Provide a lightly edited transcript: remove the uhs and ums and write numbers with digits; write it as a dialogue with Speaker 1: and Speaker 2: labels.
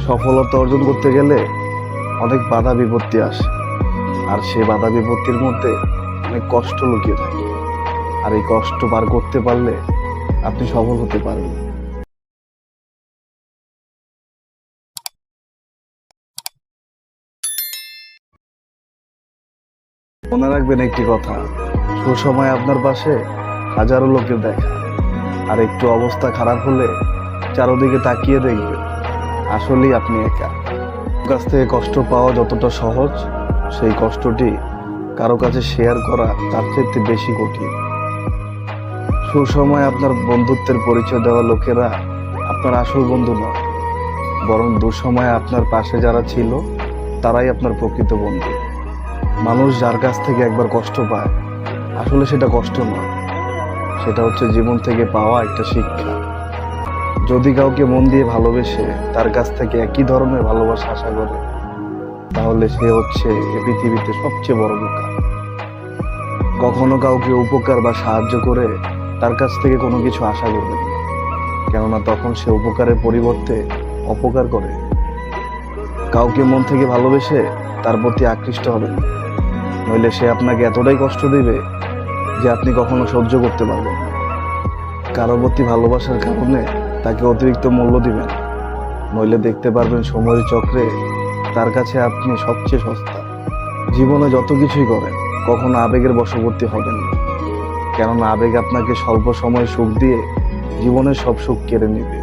Speaker 1: সফলতা অর্জন করতে গেলে অনেক বাধা বিপত্তি আসে, আর সেই বাধা বিপত্তির মধ্যে অনেক কষ্ট লুকিয়ে থাকে। আর এই কষ্ট পার করতে পারলে আপনি সফল হতে পারবেন। মনে রাখবেন একটি কথা, সুসময় আপনার পাশে হাজারো লোকের দেখা, আর একটু অবস্থা খারাপ হলে চারদিকে তাকিয়ে দেখবেন আসলেই আপনি একা। কাছ থেকে কষ্ট পাওয়া যতটা সহজ, সেই কষ্টটি কারো কাছে শেয়ার করা তার চাইতে বেশি কঠিন। সুসময় আপনার বন্ধুত্বের পরিচয় দেওয়া লোকেরা আপনার আসল বন্ধু নয়, বরং দুঃসময়ে আপনার পাশে যারা ছিল তারাই আপনার প্রকৃত বন্ধু। মানুষ যার কাছ থেকে একবার কষ্ট পায়, আসলে সেটা কষ্ট নয়, সেটা হচ্ছে জীবন থেকে পাওয়া একটা শিক্ষা। যদি কাউকে মন দিয়ে ভালোবেসে তার কাছ থেকে একই ধরনের ভালোবাসা আশা করে, তাহলে সে হচ্ছে এ পৃথিবীতে সবচেয়ে বড় বোকা। কখনো কাউকে উপকার বা সাহায্য করে তার কাছ থেকে কোনো কিছু আশা করবেন না, কেননা তখন সে উপকারের পরিবর্তে অপকার করে। কাউকে মন থেকে ভালোবেসে তার প্রতি আকৃষ্ট হবেন না, নইলে সে আপনাকে এতটাই কষ্ট দিবে যে আপনি কখনো সহ্য করতে পারবেন না। কারো প্রতি ভালোবাসার কারণে তাকে অতিরিক্ত মূল্য দিবেন, নইলে দেখতে পারবেন সময়ের চক্রে তার কাছে আপনি সবচেয়ে সস্তা। জীবনে যত কিছুই করেন, কখনো আবেগের বশবর্তী হবেন না, কেননা আবেগ আপনাকে স্বল্প সময়ে সুখ দিয়ে জীবনের সব সুখ কেড়ে নেবে।